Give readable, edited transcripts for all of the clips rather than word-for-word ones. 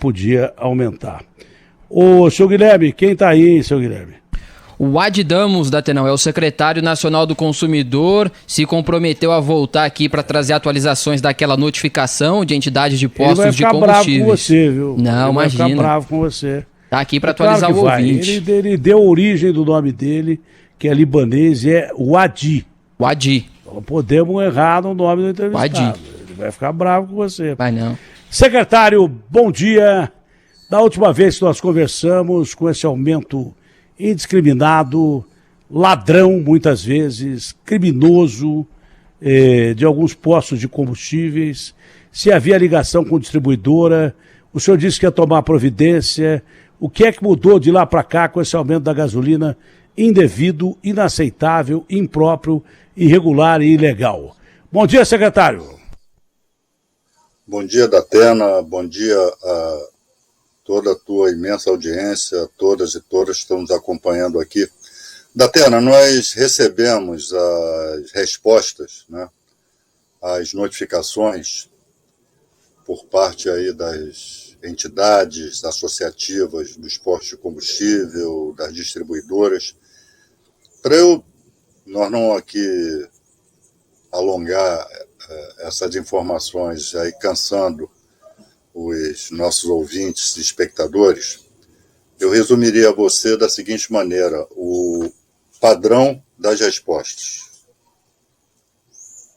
podia aumentar. Ô, senhor Guilherme, quem tá aí, hein, senhor Guilherme? O Adi Damos, Datenão, é o secretário nacional do consumidor, se comprometeu a voltar aqui para trazer atualizações daquela notificação de entidades de postos de combustíveis. Ele vai ficar bravo com você, viu? Não, ele imagina. Vai ficar bravo com você. Tá aqui para atualizar o ouvinte. Ele deu origem do nome dele, que é libanês, e é o Adi. O Adi. Então, podemos errar no nome do entrevistado. O Adi. Ele vai ficar bravo com você. Vai não. Secretário, bom dia. Da última vez que nós conversamos, com esse aumento indiscriminado, ladrão muitas vezes, criminoso de alguns postos de combustíveis, se havia ligação com distribuidora, o senhor disse que ia tomar providência. O que é que mudou de lá para cá com esse aumento da gasolina indevido, inaceitável, impróprio, irregular e ilegal? Bom dia, secretário. Bom dia, Datena. Bom dia a toda a tua imensa audiência, todas e todas que estão nos acompanhando aqui. Datena, nós recebemos as respostas, né, as notificações por parte aí das entidades associativas dos postos de combustível, das distribuidoras. Nós não aqui alongar essas informações aí cansando os nossos ouvintes e espectadores, eu resumiria a você da seguinte maneira: o padrão das respostas.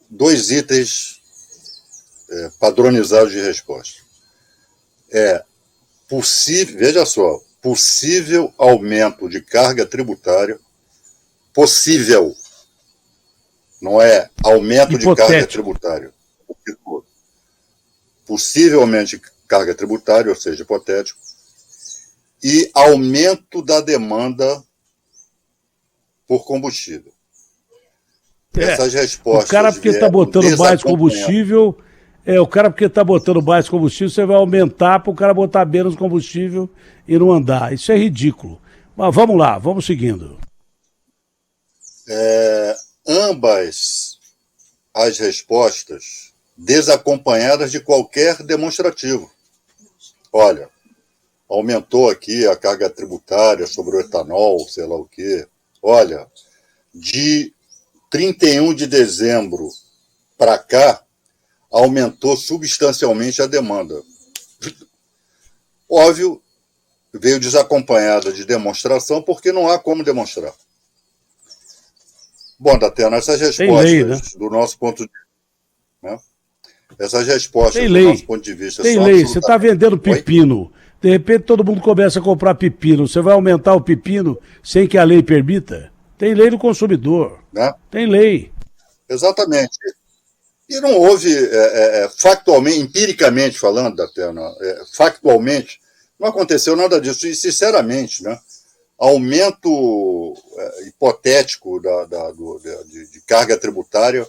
2 itens padronizados de resposta. Veja só, possível aumento de carga tributária, possível, não é aumento hipotético de carga tributária. Possivelmente de carga tributária, ou seja, hipotético, e aumento da demanda por combustível. Essas respostas. O cara porque está botando mais combustível, você vai aumentar para o cara botar menos combustível e não andar. Isso é ridículo. Mas vamos lá, vamos seguindo. Ambas as respostas desacompanhadas de qualquer demonstrativo. Olha, aumentou aqui a carga tributária sobre o etanol, sei lá o quê. Olha, de 31 de dezembro para cá, aumentou substancialmente a demanda. Óbvio, veio desacompanhada de demonstração, porque não há como demonstrar. Bom, Datena, essas respostas, lei, né? do nosso ponto de vista, né? Essas respostas, Tem do lei. nosso ponto de vista, Tem são lei, absolutamente... você está vendendo pepino. De repente todo mundo começa a comprar pepino. Você vai aumentar o pepino sem que a lei permita? Tem lei do consumidor. Né? Tem lei. Exatamente. E não houve, factualmente, empiricamente falando, Datena, factualmente, não aconteceu nada disso. E, sinceramente, né, aumento hipotético de carga tributária,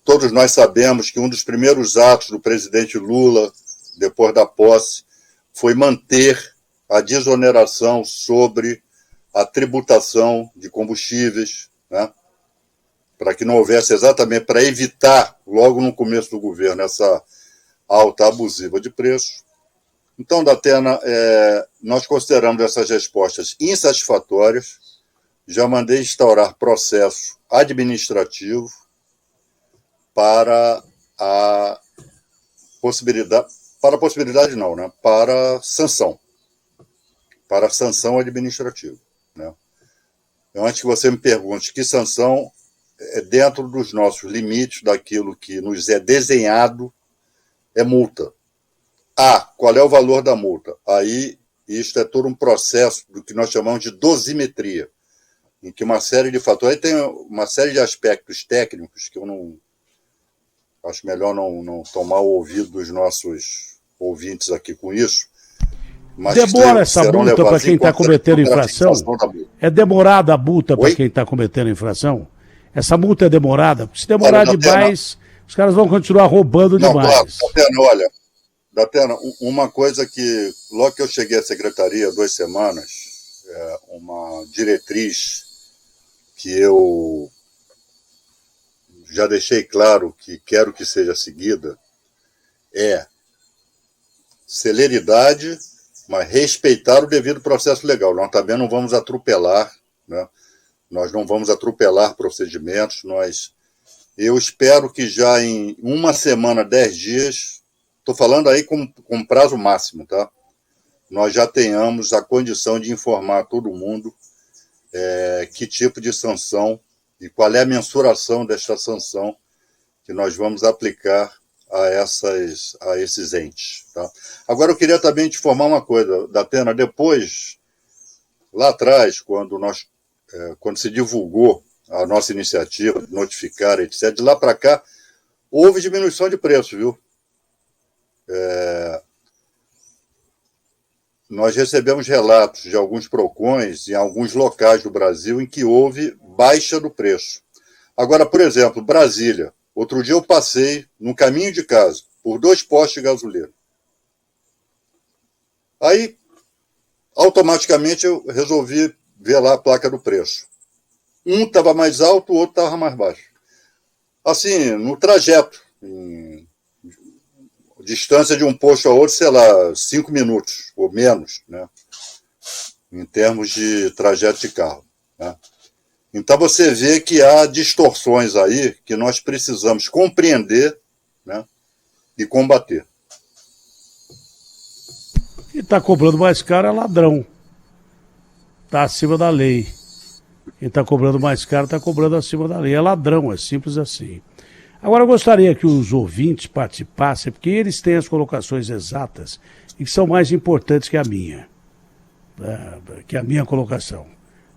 todos nós sabemos que um dos primeiros atos do presidente Lula, depois da posse, foi manter a desoneração sobre a tributação de combustíveis, né? Para que não houvesse exatamente, para evitar, logo no começo do governo, essa alta abusiva de preços. Então, Datena, nós consideramos essas respostas insatisfatórias, já mandei instaurar processo administrativo para a possibilidade não, né? Para sanção administrativa, né? Então, antes que você me pergunte que sanção, dentro dos nossos limites, daquilo que nos é desenhado, é multa. Qual é o valor da multa? Aí, isto é todo um processo do que nós chamamos de dosimetria, em que uma série de fatores, aí tem uma série de aspectos técnicos que eu não acho melhor não tomar o ouvido dos nossos ouvintes aqui com isso. Mas demora essa multa para quem está cometendo infração? É demorada a multa para quem está cometendo infração? Essa multa é demorada? Porque se demorar demais, os caras vão continuar roubando demais. Claro, Datena, uma coisa que, logo que eu cheguei à secretaria, 2 semanas, uma diretriz que eu já deixei claro que quero que seja seguida celeridade, mas respeitar o devido processo legal. Nós também não vamos atropelar, né? Nós não vamos atropelar procedimentos. Eu espero que já em 1 semana, 10 dias, estou falando aí com prazo máximo, tá? Nós já tenhamos a condição de informar todo mundo que tipo de sanção e qual é a mensuração desta sanção que nós vamos aplicar a esses entes. Tá? Agora, eu queria também te informar uma coisa, Datena. Depois, lá atrás, quando se divulgou a nossa iniciativa, de notificar, etc., de lá para cá, houve diminuição de preço, viu? Nós recebemos relatos de alguns PROCONs em alguns locais do Brasil em que houve baixa do preço. Agora, por exemplo, Brasília. Outro dia eu passei, no caminho de casa, por 2 postos de gasolina. Aí, automaticamente, eu resolvi ver lá a placa do preço. Um estava mais alto, o outro estava mais baixo. Assim, no trajeto, em distância de um posto a outro, sei lá, 5 minutos, ou menos, né? Em termos de trajeto de carro, né? Então você vê que há distorções aí que nós precisamos compreender, né, e combater. E está cobrando mais caro é ladrão. Está acima da lei. Quem está cobrando mais caro está cobrando acima da lei. É ladrão, é simples assim. Agora eu gostaria que os ouvintes participassem, porque eles têm as colocações exatas e que são mais importantes que a minha. Que a minha colocação.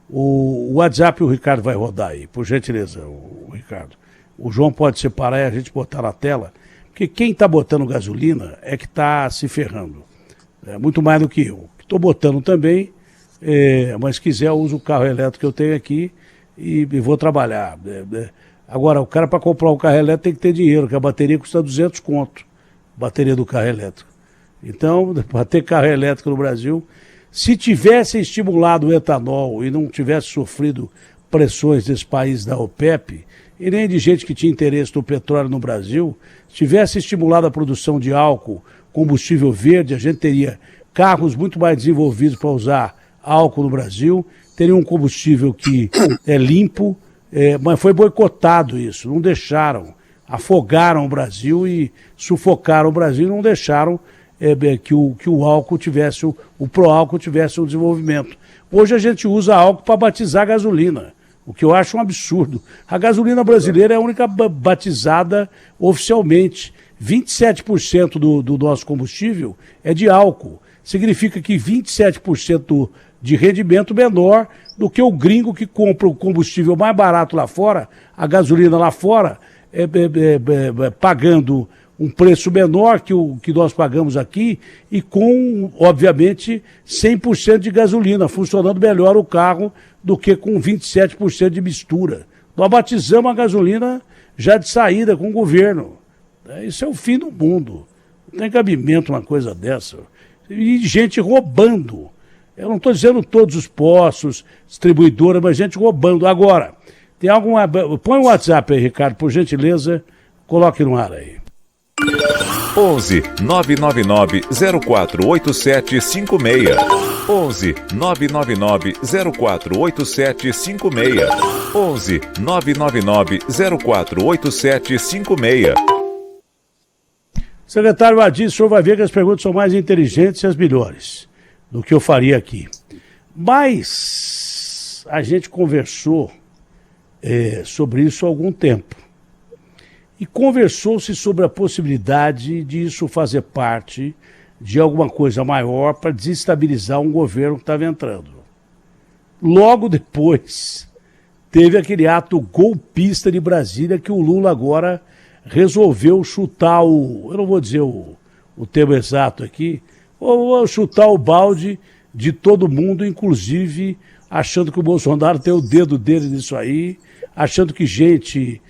O WhatsApp o Ricardo vai rodar aí, por gentileza, o Ricardo. O João pode separar e a gente botar na tela, porque quem está botando gasolina é que está se ferrando. Muito mais do que eu. Estou botando também, mas se quiser eu uso o carro elétrico que eu tenho aqui e vou trabalhar. Agora, o cara para comprar um carro elétrico tem que ter dinheiro, porque a bateria custa 200 conto, bateria do carro elétrico. Então, para ter carro elétrico no Brasil... Se tivesse estimulado o etanol e não tivesse sofrido pressões desse país da OPEP, e nem de gente que tinha interesse no petróleo no Brasil, se tivesse estimulado a produção de álcool, combustível verde, a gente teria carros muito mais desenvolvidos para usar álcool no Brasil, teria um combustível que é limpo, mas foi boicotado isso, não deixaram, afogaram o Brasil e sufocaram o Brasil e não deixaram que o álcool tivesse, o pró-álcool tivesse um desenvolvimento. Hoje a gente usa álcool para batizar a gasolina, o que eu acho um absurdo. A gasolina brasileira é a única batizada oficialmente. 27% do nosso combustível é de álcool. Significa que 27% de rendimento menor do que o gringo que compra o combustível mais barato lá fora, a gasolina lá fora, pagando um preço menor que o que nós pagamos aqui e com, obviamente, 100% de gasolina, funcionando melhor o carro do que com 27% de mistura. Nós batizamos a gasolina já de saída com o governo. Isso é o fim do mundo. Não tem cabimento uma coisa dessa. E gente roubando. Eu não estou dizendo todos os postos, distribuidoras, mas gente roubando. Agora, tem alguma... Põe o WhatsApp aí, Ricardo, por gentileza, coloque no ar aí. 11 999 048756 11 999 048756 11 999 048756. Secretário Adi, o senhor vai ver que as perguntas são mais inteligentes e as melhores do que eu faria aqui. Mas a gente conversou sobre isso há algum tempo. E conversou-se sobre a possibilidade de isso fazer parte de alguma coisa maior para desestabilizar um governo que estava entrando. Logo depois, teve aquele ato golpista de Brasília que o Lula agora resolveu chutar eu não vou dizer o termo exato aqui, ou chutar o balde de todo mundo, inclusive achando que o Bolsonaro tem o dedo dele nisso aí, achando que gente...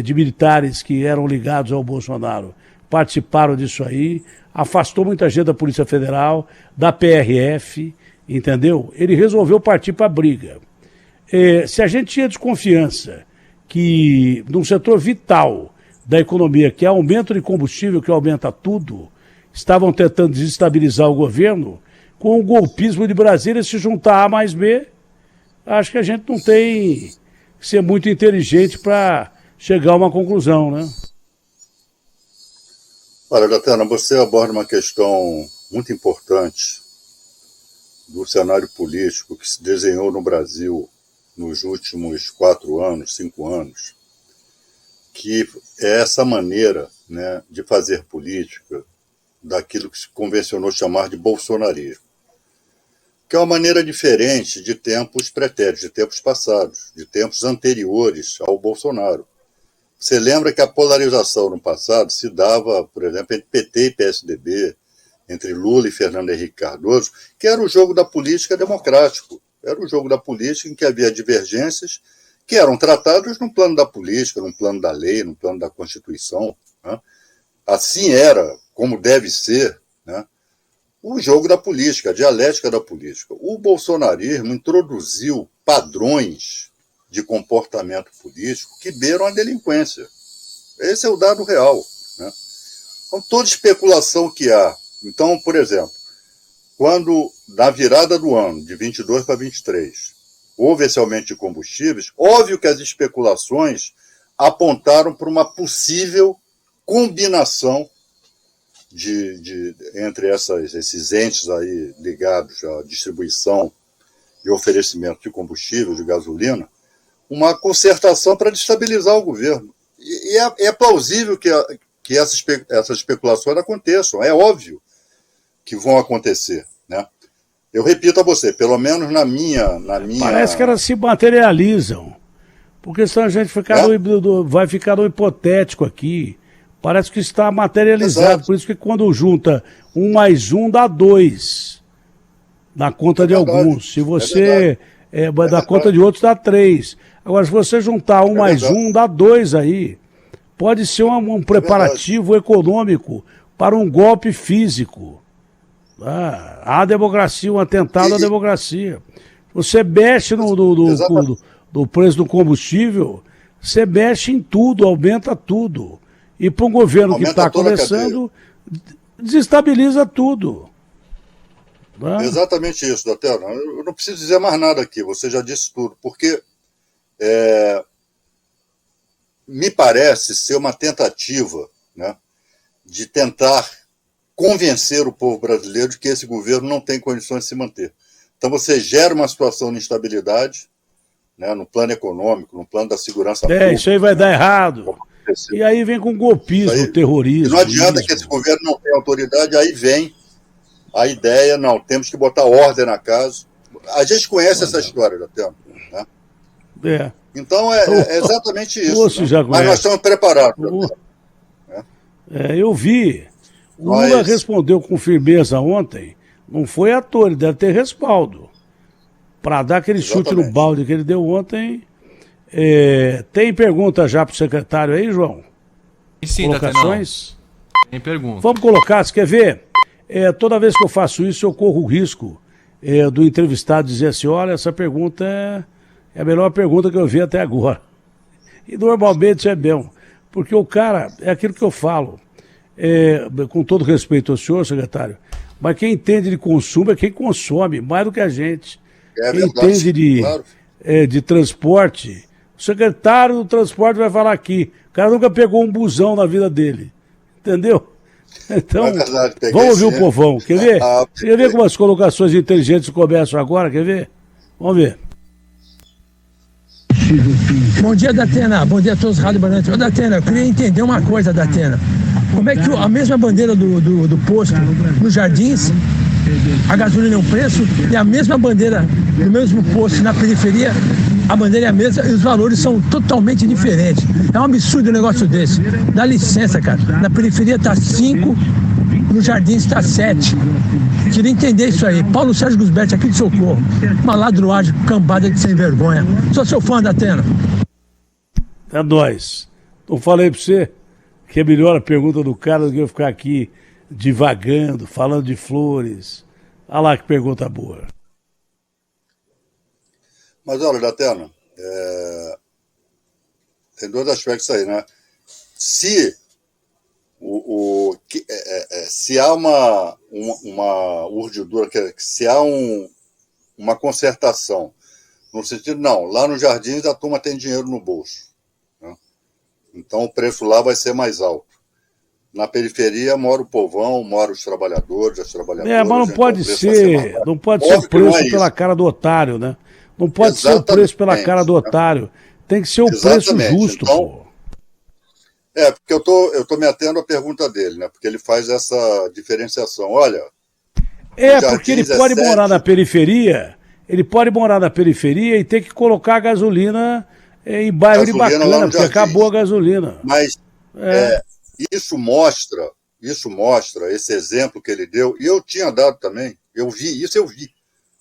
de militares que eram ligados ao Bolsonaro participaram disso aí, afastou muita gente da Polícia Federal, da PRF, entendeu? Ele resolveu partir para a briga. Se a gente tinha desconfiança que num setor vital da economia, que é aumento de combustível, que aumenta tudo, estavam tentando desestabilizar o governo, com o golpismo de Brasília se juntar A mais B. Acho que a gente não tem que ser muito inteligente para chegar a uma conclusão, né? Olha, Datena, você aborda uma questão muito importante do cenário político que se desenhou no Brasil nos últimos 4 anos, 5 anos, que é essa maneira, né, de fazer política daquilo que se convencionou chamar de bolsonarismo, que é uma maneira diferente de tempos pretéritos, de tempos passados, de tempos anteriores ao Bolsonaro. Você lembra que a polarização no passado se dava, por exemplo, entre PT e PSDB, entre Lula e Fernando Henrique Cardoso, que era o jogo da política democrático. Era o jogo da política em que havia divergências que eram tratadas no plano da política, no plano da lei, no plano da Constituição, né? Assim era, como deve ser, né, o jogo da política, a dialética da política. O bolsonarismo introduziu padrões de comportamento político que beiram a delinquência. Esse é o dado real, né? Então, toda especulação que há. Então, por exemplo, quando, na virada do ano, de 22 para 23, houve esse aumento de combustíveis, óbvio que as especulações apontaram para uma possível combinação entre esses entes aí ligados à distribuição e oferecimento de combustível, de gasolina, uma concertação para destabilizar o governo. E é plausível que essas especulações aconteçam, é óbvio que vão acontecer, né? Eu repito a você, pelo menos na minha... Parece que elas se materializam, porque senão a gente vai ficar no hipotético aqui. Parece que está materializado. Exato. Por isso que quando junta 1 mais 1 dá 2. Na conta de alguns. Se você dar conta de outros, dá 3. Agora, se você juntar 1 mais 1, dá 2 aí. Pode ser um preparativo econômico para um golpe físico. A democracia, um atentado à democracia. Você mexe no preço do combustível, você mexe em tudo, aumenta tudo. E para um governo que está começando, desestabiliza tudo. Exatamente isso, Datena. Eu não preciso dizer mais nada aqui, você já disse tudo, porque me parece ser uma tentativa, né, de tentar convencer o povo brasileiro de que esse governo não tem condições de se manter. Então você gera uma situação de instabilidade, né, no plano econômico, no plano da segurança pública. Isso aí vai dar errado. E aí vem com golpismo, terrorismo. E não adianta que esse governo não tenha autoridade, aí vem a ideia, não, temos que botar ordem na casa. A gente conhece essa história, Datena, né? Então é exatamente isso. Né? Mas nós estamos preparados. Eu vi. O Lula respondeu com firmeza ontem, não foi à toa, ele deve ter respaldo. Para dar aquele chute no balde que ele deu ontem. Tem pergunta já para o secretário aí, João? Sim, colocações? Tem pergunta. Vamos colocar, você quer ver? Toda vez que eu faço isso, eu corro o risco do entrevistado dizer assim, olha, essa pergunta é a melhor pergunta que eu vi até agora. E normalmente é mesmo, porque o cara, é aquilo que eu falo, com todo respeito ao senhor, secretário, mas quem entende de consumo é quem consome, mais do que a gente. Quem entende de transporte, o secretário do transporte vai falar aqui, o cara nunca pegou um busão na vida dele, entendeu? Então, vamos ouvir o povão, quer ver? Você quer ver como as colocações inteligentes começam agora, quer ver? Vamos ver. Bom dia, Datena. Bom dia a todos os rádio banantes. Ô, Datena, eu queria entender uma coisa, Datena. Como é que a mesma bandeira do posto nos Jardins, a gasolina é um preço, e a mesma bandeira do mesmo posto na periferia, a bandeira é a mesma e os valores são totalmente diferentes. É um absurdo um negócio desse. Dá licença, cara. Na periferia tá 5, no Jardins tá 7. Queria entender isso aí. Paulo Sérgio Gusberti, aqui de Socorro. Uma ladruagem, cambada de sem vergonha. Sou seu fã, Datena. É nóis. Então falei pra você que é melhor a pergunta do cara do que eu ficar aqui divagando, falando de flores. Olha lá que pergunta boa. Mas olha, Datena, tem 2 aspectos aí, né? Se Se há uma urdidura, se há uma concertação, no sentido, não, lá nos Jardins a turma tem dinheiro no bolso, né? Então o preço lá vai ser mais alto. Na periferia mora o povão, mora os trabalhadores, as trabalhadoras. Mas não pode ser, não pode ser o preço pela cara do otário, né? Não pode ser o preço pela cara do otário. Tem que ser o preço justo, então, pô. Porque eu tô me atendo à pergunta dele, né? Porque ele faz essa diferenciação. Olha. Porque ele pode morar na periferia, e ter que colocar a gasolina em bairro de bacana, porque acabou a gasolina. Mas isso mostra, esse exemplo que ele deu, e eu tinha dado também, eu vi.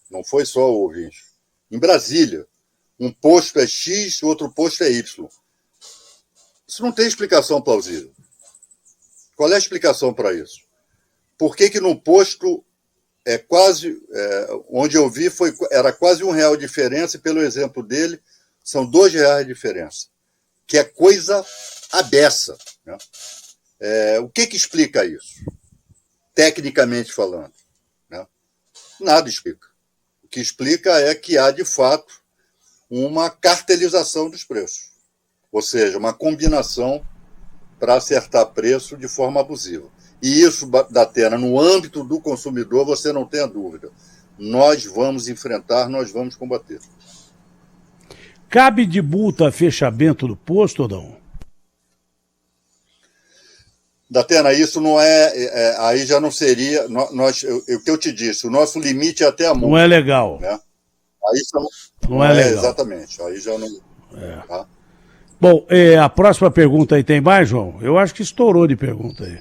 Não foi só o ouvinte. Em Brasília, um posto é X, o outro posto é Y. Isso não tem explicação plausível. Qual é a explicação para isso? Por que num posto onde eu vi era quase R$1 de diferença, e pelo exemplo dele, são R$2 de diferença, que é coisa abessa, né? O que explica isso? Tecnicamente falando, né? Nada explica. O que explica é que há, de fato, uma cartelização dos preços. Ou seja, uma combinação para acertar preço de forma abusiva. E isso, Datena, no âmbito do consumidor, você não tenha dúvida. Nós vamos enfrentar, nós vamos combater. Cabe de multa fechamento do posto ou não? Datena, isso não aí já não seria. O que eu te disse, o nosso limite é até a multa. Não é legal. Né? Aí não é legal. Exatamente. Aí já não. Tá? Bom, a próxima pergunta aí tem mais, João? Eu acho que estourou de pergunta aí.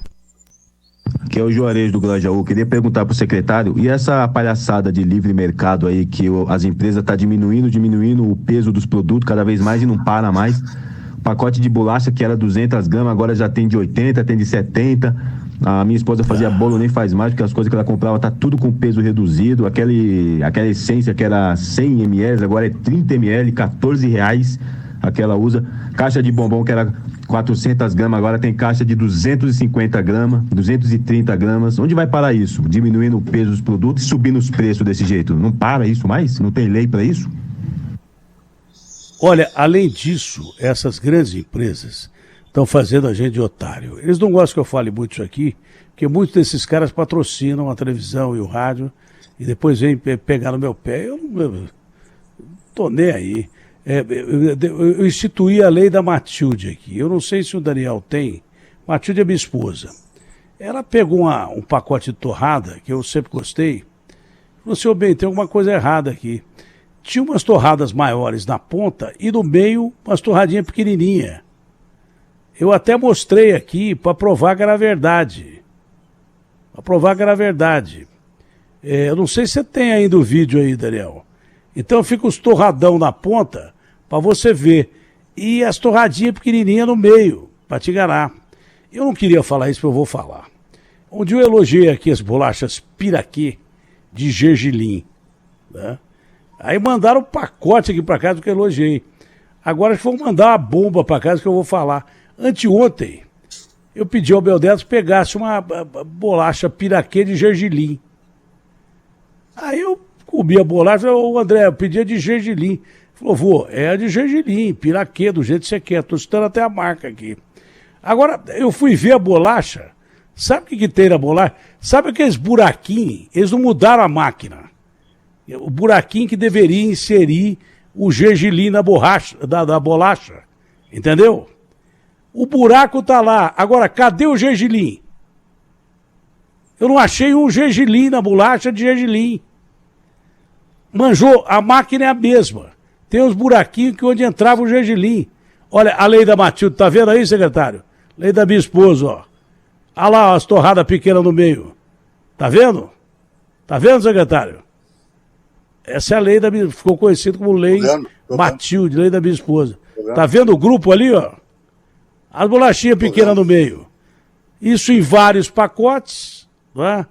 Que é o Juarez do Grajaú. Queria perguntar para o secretário, e essa palhaçada de livre mercado aí, que as empresas estão diminuindo o peso dos produtos cada vez mais e não para mais. O pacote de bolacha que era 200 gramas, agora já tem de 80, tem de 70. A minha esposa fazia bolo, nem faz mais, porque as coisas que ela comprava tá tudo com peso reduzido. Aquela essência que era 100 ml, agora é 30 ml, R$14 a que ela usa. Caixa de bombom que era 400 gramas, agora tem caixa de 250 gramas, 230 gramas. Onde vai parar isso? Diminuindo o peso dos produtos e subindo os preços desse jeito. Não para isso mais? Não tem lei para isso? Olha, além disso, essas grandes empresas estão fazendo a gente de otário. Eles não gostam que eu fale muito isso aqui, porque muitos desses caras patrocinam a televisão e o rádio e depois vêm pegar no meu pé. Eu não tô nem aí. Eu instituí a lei da Matilde aqui. Eu não sei se o Daniel tem. Matilde é minha esposa. Ela pegou um pacote de torrada, que eu sempre gostei. Falou assim, bem, tem alguma coisa errada aqui. Tinha umas torradas maiores na ponta e no meio umas torradinhas pequenininhas. Eu até mostrei aqui para provar que era verdade. Eu não sei se você tem ainda o vídeo aí, Daniel. Então fica os torradão na ponta para você ver. E as torradinhas pequenininhas no meio, para te enganar. Eu não queria falar isso, mas eu vou falar. Um dia eu elogiei aqui as bolachas Piraquê de gergelim, né? Aí mandaram um pacote aqui para casa que eu elogiei. Agora vão mandar uma bomba para casa que eu vou falar. Anteontem, eu pedi ao Beldeto que pegasse uma bolacha Piraquê de gergelim. Aí eu comi a bolacha, André, eu pedia de gergelim. Falou, vô, é a de gergelim, Piraquê, do jeito que você quer. Tô citando até a marca aqui. Agora, eu fui ver a bolacha. Sabe o que tem na bolacha? Sabe aqueles buraquinhos? Eles não mudaram a máquina. O buraquinho que deveria inserir o gergelim na da bolacha. Entendeu? O buraco tá lá. Agora, cadê o gergelim? Eu não achei um gergelim na bolacha de gergelim. Manjou, a máquina é a mesma. Tem uns buraquinhos que onde entrava o gergelim. Olha, a lei da Matilde, tá vendo aí, secretário? Lei da minha esposa, ó. Olha lá as torradas pequenas no meio. Tá vendo? Tá vendo, secretário? Essa é a lei da minha... Ficou conhecido como lei Matilde, lei da minha esposa. Tá vendo o grupo ali, ó? As bolachinhas pequenas no meio. Isso em vários pacotes, né?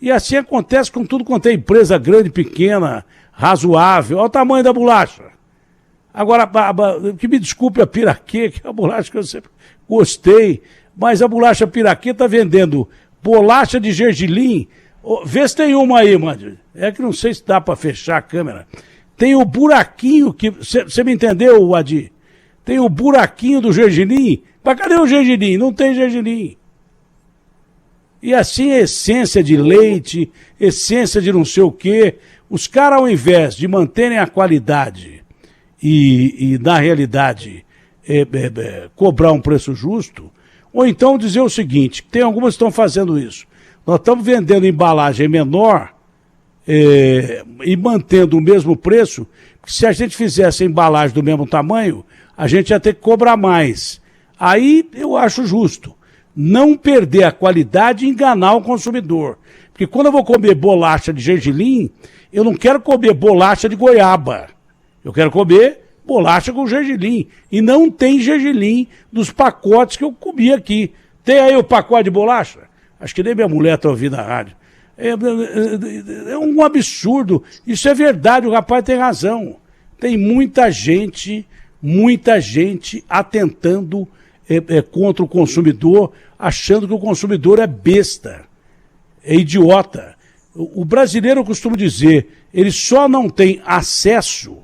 E assim acontece com tudo quanto é empresa grande, pequena, razoável. Olha o tamanho da bolacha. Agora, que me desculpe a Piraquê, que é a bolacha que eu sempre gostei. mas a bolacha Piraquê está vendendo bolacha de gergelim. Vê se tem uma aí, mano. É que não sei se dá para fechar a câmera. Tem o buraquinho que... Você me entendeu, Adi? Tem o buraquinho do gergelim. Mas cadê o gergelim? Não tem gergelim. E assim a essência de leite, essência de não sei o quê. Os caras, ao invés de manterem a qualidade e na realidade, cobrar um preço justo, ou então dizer o seguinte, tem algumas que estão fazendo isso. Nós estamos vendendo embalagem menor e mantendo o mesmo preço, porque se a gente fizesse a embalagem do mesmo tamanho, a gente ia ter que cobrar mais. Aí eu acho justo. Não perder a qualidade e enganar o consumidor. Porque quando eu vou comer bolacha de gergelim, eu não quero comer bolacha de goiaba. Eu quero comer bolacha com gergelim. E não tem gergelim nos pacotes que eu comi aqui. Tem aí o pacote de bolacha? Acho que nem minha mulher está ouvindo a rádio. É um absurdo. Isso é verdade, o rapaz tem razão. Tem muita gente atentando contra o consumidor, achando que o consumidor é besta, é idiota. O brasileiro, eu costumo dizer, ele só não tem acesso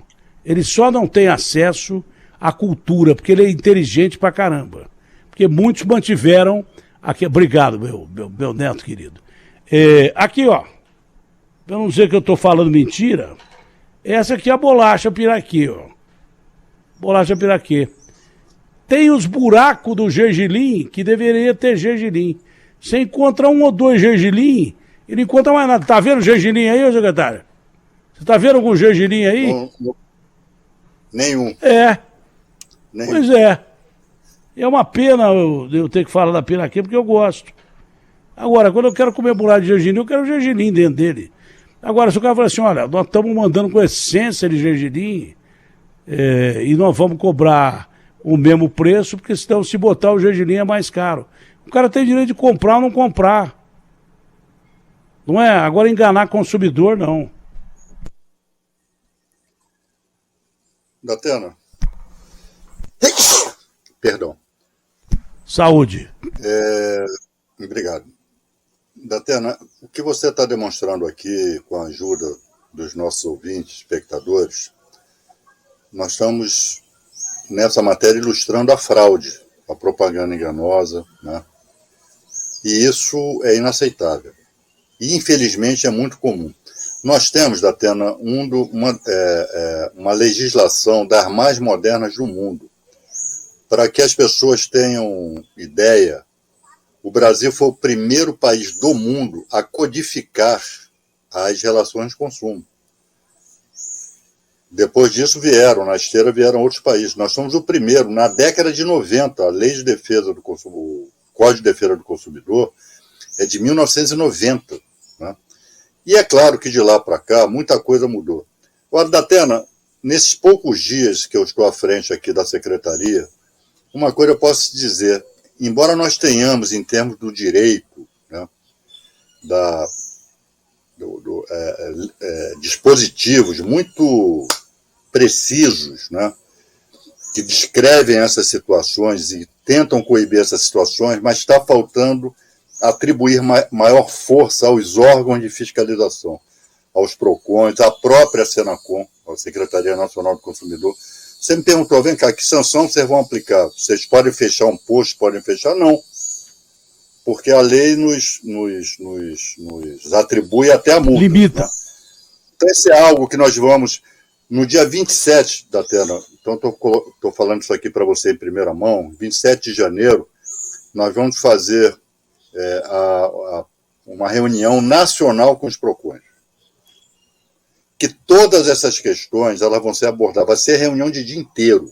à cultura, porque ele é inteligente pra caramba. Porque muitos mantiveram... Aqui, obrigado, meu neto querido. Aqui, ó, pra não dizer que eu tô falando mentira, essa aqui é a bolacha Piraquê, ó. Bolacha Piraquê. Tem os buracos do gergelim, que deveria ter gergelim. Você encontra um ou dois gergelim, e não encontra mais nada. Tá vendo gergelim aí, ô secretário? Você tá vendo algum gergelim aí? Não. Nenhum. Nenhum. Pois é. É uma pena eu ter que falar da Piraquê, porque eu gosto. Agora, quando eu quero comer bolacha de gergelim, eu quero gergelim dentro dele. Agora, se o cara falar assim, olha, nós estamos mandando com essência de gergelim, e nós vamos cobrar o mesmo preço, porque senão se botar o gergelim é mais caro. O cara tem direito de comprar ou não comprar. Não é? Agora enganar consumidor, não. Datena. Perdão. Saúde. Obrigado. Datena, o que você está demonstrando aqui, com a ajuda dos nossos ouvintes, espectadores, nós estamos, nessa matéria, ilustrando a fraude, a propaganda enganosa, né? E isso é inaceitável. E, infelizmente, é muito comum. Nós temos, Datena, uma legislação das mais modernas do mundo. Para que as pessoas tenham ideia, o Brasil foi o primeiro país do mundo a codificar as relações de consumo. Depois disso na esteira vieram outros países. Nós somos o primeiro. Na década de 90, a Lei de Defesa do Consumidor, o Código de Defesa do Consumidor, é de 1990. Né? E é claro que de lá para cá, muita coisa mudou. Agora, Datena, nesses poucos dias que eu estou à frente aqui da Secretaria, uma coisa eu posso te dizer, embora nós tenhamos, em termos do direito, né, dispositivos muito precisos, né, que descrevem essas situações e tentam coibir essas situações, mas está faltando atribuir maior força aos órgãos de fiscalização, aos PROCONs, à própria Senacom, a Secretaria Nacional do Consumidor. Você me perguntou, vem cá, que sanção vocês vão aplicar? Vocês podem fechar um posto, podem fechar? Não. Porque a lei nos atribui até a multa. Limita. Né? Então, esse é algo que nós vamos, no dia 27, Datena, então estou falando isso aqui para você em primeira mão, 27 de janeiro, nós vamos fazer uma reunião nacional com os PROCONs. Que todas essas questões elas vão ser abordadas. Vai ser reunião de dia inteiro,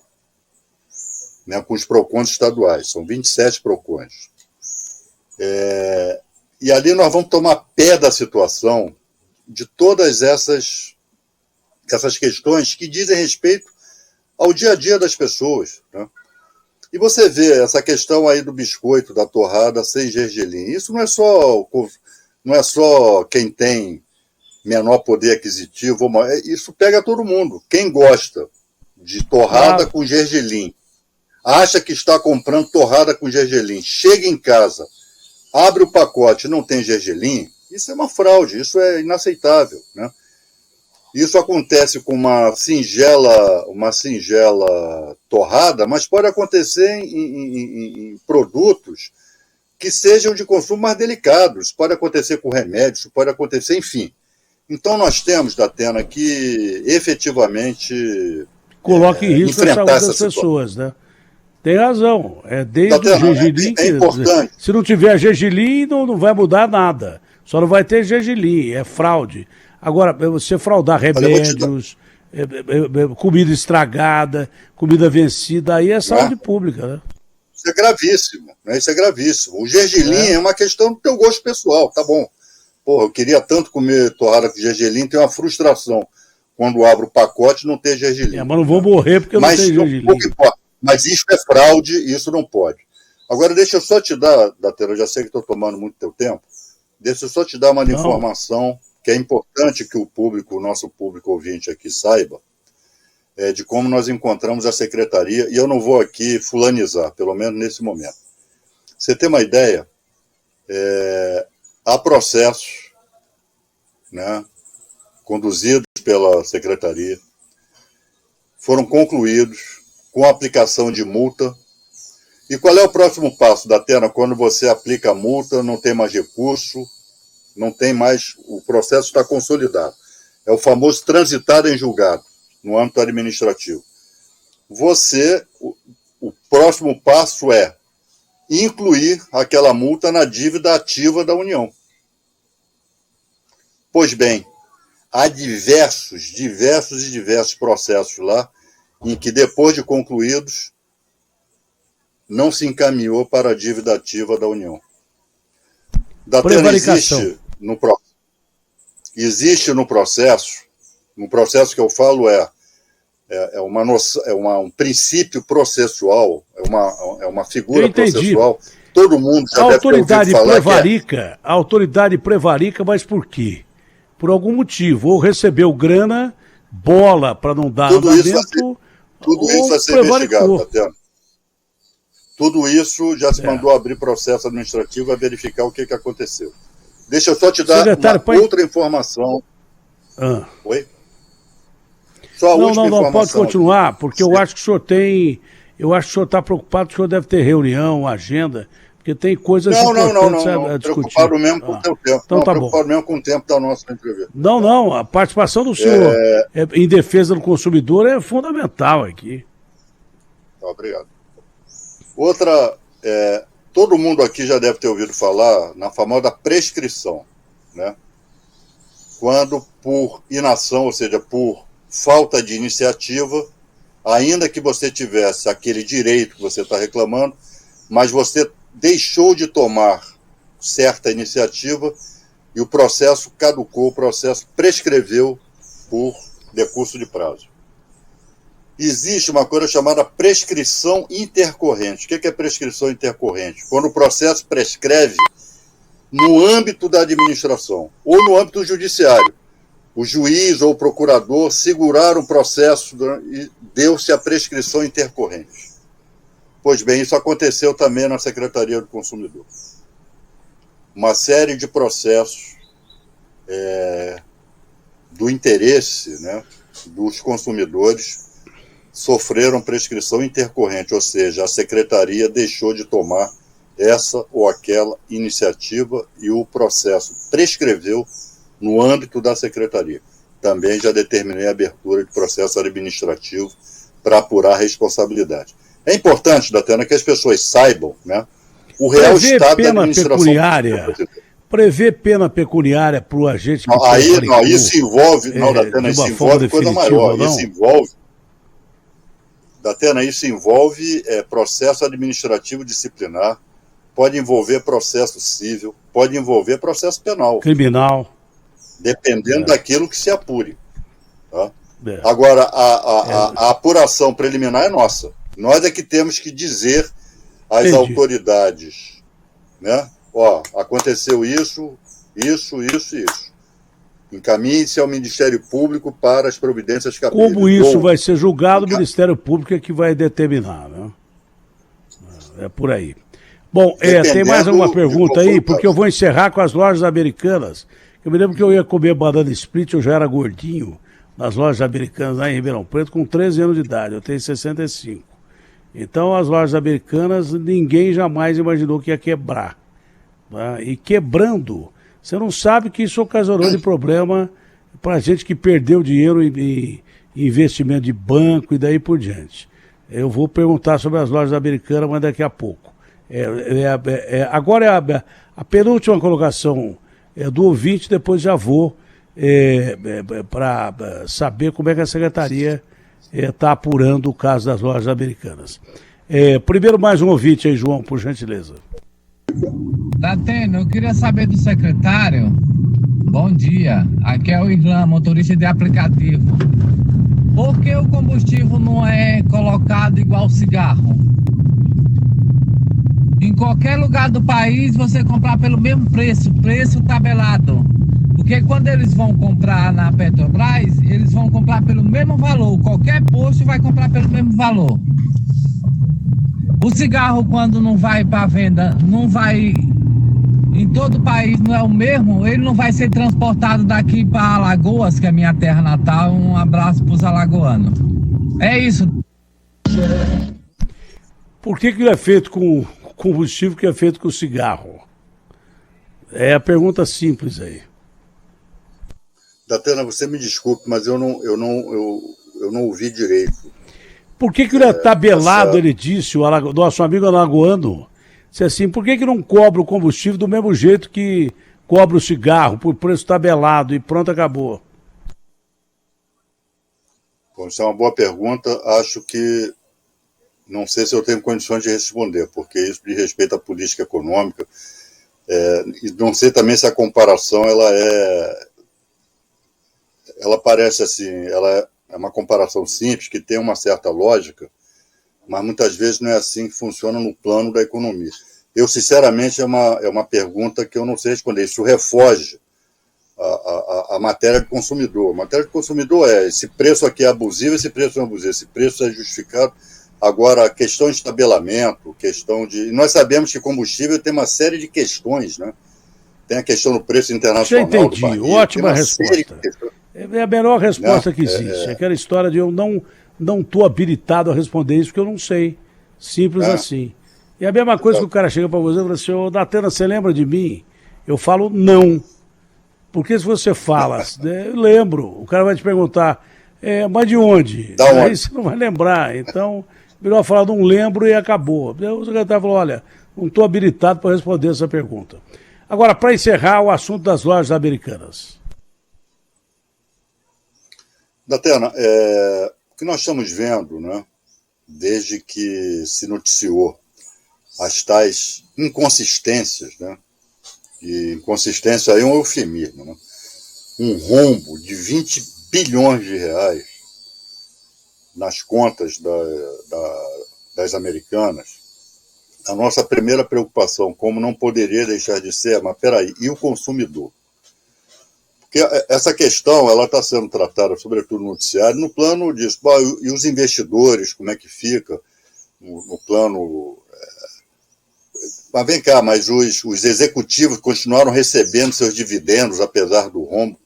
né, com os PROCONs estaduais. São 27 PROCONs. E ali nós vamos tomar pé da situação de todas essas questões que dizem respeito ao dia a dia das pessoas. Né? E você vê essa questão aí do biscoito, da torrada sem gergelim. Isso não é só quem tem menor poder aquisitivo, isso pega todo mundo. Quem gosta de torrada com gergelim, acha que está comprando torrada com gergelim, chega em casa, abre o pacote e não tem gergelim, isso é uma fraude, isso é inaceitável, né? Isso acontece com uma singela torrada, mas pode acontecer em produtos que sejam de consumo mais delicados, pode acontecer com remédios, pode acontecer, enfim. Então nós temos, Datena, que efetivamente coloque em risco a enfrentar saúde essa das situação. pessoas, né? Tem razão. Desde Datena, o gergelim. é importante. Se não tiver gergelim, não vai mudar nada. Só não vai ter gergelim, é fraude. Agora, você fraudar remédios, comida estragada, comida vencida, aí é saúde pública, né? Isso é gravíssimo, né? Isso é gravíssimo. O gergelim é uma questão do teu gosto pessoal, tá bom. Porra, eu queria tanto comer torrada com gergelim, tem uma frustração quando abro o pacote não ter gergelim. Mas não vou morrer porque eu não tenho gergelim. Pouco importa. Mas isso é fraude e isso não pode. Agora, deixa eu só te dar, Datena, eu já sei que estou tomando muito teu tempo, deixa eu só te dar uma informação que é importante que o nosso público ouvinte aqui saiba, de como nós encontramos a secretaria, e eu não vou aqui fulanizar, pelo menos nesse momento. Você tem uma ideia? Há processos, né, conduzidos pela secretaria, foram concluídos com a aplicação de multa. E qual é o próximo passo, Datena? Quando você aplica a multa, não tem mais recurso, não tem mais, o processo está consolidado. É o famoso transitado em julgado, no âmbito administrativo. O próximo passo é incluir aquela multa na dívida ativa da União. Pois bem, há diversos processos lá, em que depois de concluídos, não se encaminhou para a dívida ativa da União. Datena, existe no processo que eu falo um princípio processual, é uma figura processual. Todo mundo já deve ter ouvido falar a autoridade prevarica, mas por quê? Por algum motivo, ou recebeu grana, bola para não dar andamento, tudo isso a ser investigado, Datena. Tudo isso já se mandou abrir processo administrativo a verificar o que aconteceu. Deixa eu só te dar outra informação. Oi? Só a última informação. Não, pode continuar, porque eu acho que o senhor está preocupado, que o senhor deve ter reunião, agenda, porque tem coisas importantes a discutir. Preocupado mesmo com o teu tempo. Então tá preocupado bom. mesmo com o tempo da nossa entrevista. A participação do senhor em defesa do consumidor é fundamental aqui. Obrigado. Outra, todo mundo aqui já deve ter ouvido falar na famosa prescrição, né? Quando por inação, ou seja, por falta de iniciativa, ainda que você tivesse aquele direito que você está reclamando, mas você deixou de tomar certa iniciativa e o processo caducou, o processo prescreveu por decurso de prazo. Existe uma coisa chamada prescrição intercorrente. O que é prescrição intercorrente? Quando o processo prescreve no âmbito da administração ou no âmbito judiciário. O juiz ou o procurador seguraram o processo e deu-se a prescrição intercorrente. Pois bem, isso aconteceu também na Secretaria do Consumidor. Uma série de processos do interesse, né, dos consumidores sofreram prescrição intercorrente, ou seja, a Secretaria deixou de tomar essa ou aquela iniciativa e o processo prescreveu no âmbito da Secretaria. Também já determinei a abertura de processo administrativo para apurar a responsabilidade. É importante, Datena, que as pessoas saibam, né, o real estado da administração. Prevê pena pecuniária para o agente. Isso envolve. Datena, isso envolve coisa maior. Isso envolve. Datena, isso envolve processo administrativo disciplinar, pode envolver processo civil, pode envolver processo penal. Criminal. Dependendo daquilo que se apure. Tá? Agora, a apuração preliminar é nossa. Nós é que temos que dizer às autoridades, né? Aconteceu isso. Encaminhe-se ao Ministério Público para as providências cabíveis. Como isso vai ser julgado, o Ministério Público é que vai determinar, né? É por aí. Bom, tem mais alguma pergunta aí? Porque eu vou encerrar com as lojas americanas. Eu me lembro que eu ia comer banana split, eu já era gordinho, nas lojas americanas lá em Ribeirão Preto, com 13 anos de idade. Eu tenho 65. Então, as lojas americanas, ninguém jamais imaginou que ia quebrar. Tá? E quebrando, você não sabe que isso ocasionou de problema para gente que perdeu dinheiro em investimento de banco e daí por diante. Eu vou perguntar sobre as lojas americanas, mas daqui a pouco. Agora é a penúltima colocação do ouvinte, depois já vou para saber como é que a secretaria está apurando o caso das lojas americanas. Primeiro mais um ouvinte aí, João, por gentileza. Datena, eu queria saber do secretário. Bom dia, aqui é o Irlan, motorista de aplicativo. Por que o combustível não é colocado igual cigarro? Em qualquer lugar do país você comprar pelo mesmo preço tabelado. Porque quando eles vão comprar na Petrobras, eles vão comprar pelo mesmo valor. Qualquer posto vai comprar pelo mesmo valor. O cigarro, quando não vai para venda, não vai em todo o país, não é o mesmo, ele não vai ser transportado daqui para Alagoas, que é a minha terra natal. Um abraço para os alagoanos. É isso. Por que ele é feito com combustível que é feito com cigarro? É a pergunta simples aí. Datena, você me desculpe, mas eu não ouvi direito. Por que ele é tabelado, ele disse, o nosso amigo alagoano, disse assim, por que não cobra o combustível do mesmo jeito que cobra o cigarro, por preço tabelado e pronto, acabou? Bom, isso é uma boa pergunta, acho que não sei se eu tenho condições de responder, porque isso diz respeito à política econômica, e não sei também se a comparação ela parece assim, ela é uma comparação simples, que tem uma certa lógica, mas muitas vezes não é assim que funciona no plano da economia. Eu, sinceramente, é uma pergunta que eu não sei responder. Isso refoge a matéria do consumidor. A matéria do consumidor esse preço aqui é abusivo, esse preço não é abusivo, esse preço é justificado. Agora, a questão de estabelamento, questão de... Nós sabemos que combustível tem uma série de questões, né? Tem a questão do preço internacional. Já entendi, ótima resposta. É a melhor resposta que existe. Aquela história de eu não estou habilitado a responder isso, porque eu não sei. Simples assim. E a mesma coisa que o cara chega para você e fala assim, ô Datena, você lembra de mim? Eu falo não. Porque se você fala, eu lembro, o cara vai te perguntar, mas de onde? Aí você não vai lembrar. Então, melhor falar não lembro e acabou. O secretário falou, olha, não estou habilitado para responder essa pergunta. Agora, para encerrar o assunto das lojas americanas. Datena, o que nós estamos vendo, né, desde que se noticiou as tais inconsistências, né, e inconsistência aí é um eufemismo, né, um rombo de 20 bilhões de reais nas contas das americanas, a nossa primeira preocupação, como não poderia deixar de ser, mas peraí, e o consumidor? Porque essa questão ela está sendo tratada, sobretudo no noticiário, no plano disso. E os investidores, como é que fica no plano... Mas vem cá, mas os executivos continuaram recebendo seus dividendos, apesar do rombo.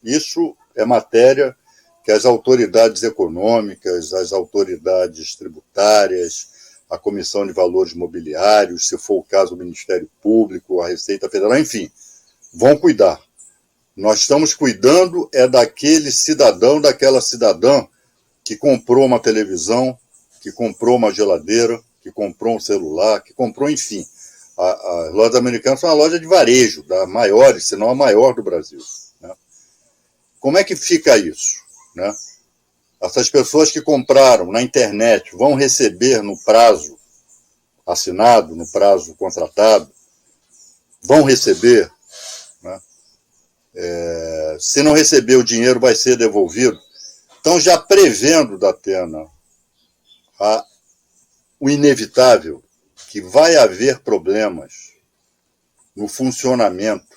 Isso é matéria que as autoridades econômicas, as autoridades tributárias, a Comissão de Valores Mobiliários, se for o caso, o Ministério Público, a Receita Federal, enfim, vão cuidar. Nós estamos cuidando daquele cidadão, daquela cidadã que comprou uma televisão, que comprou uma geladeira, que comprou um celular, que comprou, enfim. As lojas americanas são uma loja de varejo, das maiores, se não a maior do Brasil. Né? Como é que fica isso? Né? Essas pessoas que compraram na internet vão receber no prazo assinado, no prazo contratado, vão receber, né? Se não receber o dinheiro vai ser devolvido. Então, já prevendo, Datena, o inevitável, que vai haver problemas no funcionamento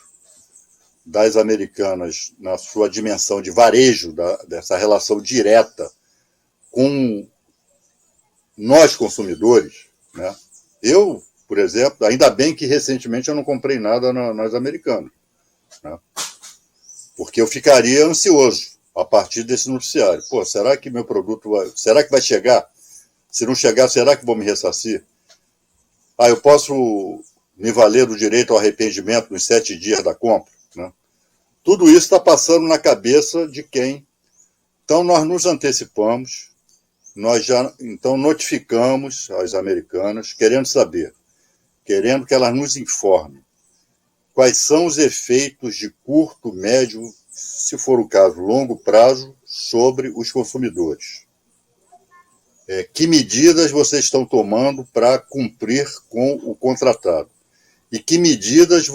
das americanas na sua dimensão de varejo, dessa relação direta com nós consumidores, né? Eu, por exemplo, ainda bem que recentemente eu não comprei nada nas Americanas, né? Porque eu ficaria ansioso a partir desse noticiário. Pô, será que meu produto será que vai chegar? Se não chegar, será que vou me ressarcir? Eu posso me valer do direito ao arrependimento nos 7 dias da compra, né? Tudo isso está passando na cabeça de quem. Então, nós nos antecipamos, nós já então notificamos as Americanas, querendo saber, querendo que elas nos informem quais são os efeitos de curto, médio, se for o caso, longo prazo, sobre os consumidores. Que medidas vocês estão tomando para cumprir com o contratado? E que medidas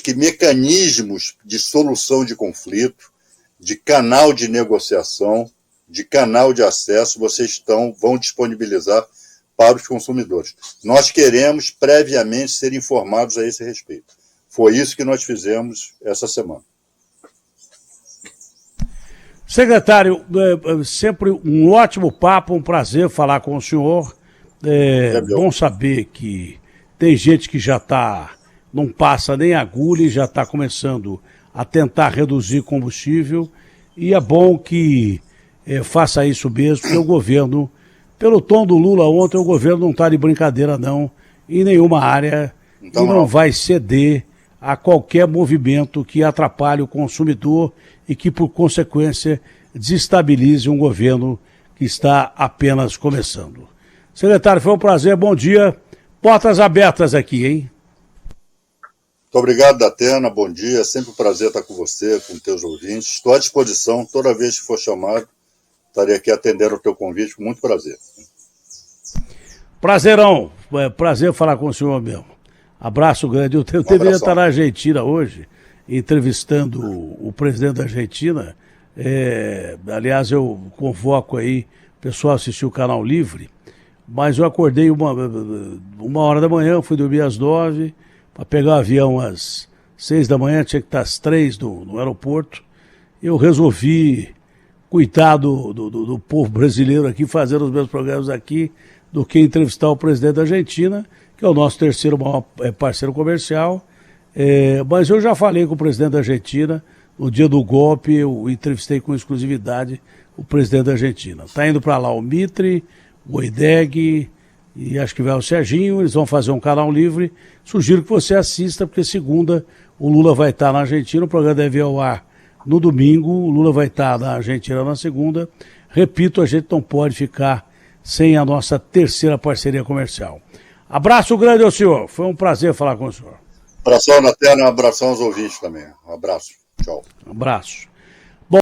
que mecanismos de solução de conflito, de canal de negociação, de canal de acesso vocês vão disponibilizar para os consumidores? Nós queremos previamente ser informados a esse respeito. Foi isso que nós fizemos essa semana. Secretário, sempre um ótimo papo, um prazer falar com o senhor. É bom saber que tem gente que já não passa nem agulha e já está começando a tentar reduzir combustível, e é bom que faça isso mesmo, porque o governo, pelo tom do Lula ontem, o governo não está de brincadeira não, em nenhuma área, então, e não vai ceder a qualquer movimento que atrapalhe o consumidor e que, por consequência, desestabilize um governo que está apenas começando. Secretário, foi um prazer, bom dia. Portas abertas aqui, hein? Muito obrigado, Datena, bom dia. É sempre um prazer estar com você, com teus ouvintes. Estou à disposição, toda vez que for chamado, estarei aqui atendendo o teu convite, com muito prazer. Prazerão, prazer falar com o senhor mesmo. Abraço grande. Eu deveria estar na Argentina hoje, entrevistando o presidente da Argentina. Aliás, eu convoco aí o pessoal a assistir o Canal Livre, mas eu acordei uma hora da manhã, fui dormir às 9, para pegar o avião às 6 da manhã, tinha que estar às 3 no aeroporto. Eu resolvi cuidar do povo brasileiro aqui, fazer os meus programas aqui, do que entrevistar o presidente da Argentina, que é o nosso terceiro maior parceiro comercial. Mas eu já falei com o presidente da Argentina, no dia do golpe eu entrevistei com exclusividade o presidente da Argentina. Está indo para lá o Mitre, o Oideg e acho que vai o Serginho, eles vão fazer um canal livre. Sugiro que você assista, porque segunda o Lula vai estar na Argentina, o programa deve ir ao ar no domingo, o Lula vai estar na Argentina na segunda. Repito, a gente não pode ficar sem a nossa terceira parceria comercial. Abraço grande ao senhor, foi um prazer falar com o senhor. Abração na terra, um abração aos ouvintes também. Um abraço, tchau. Abraço.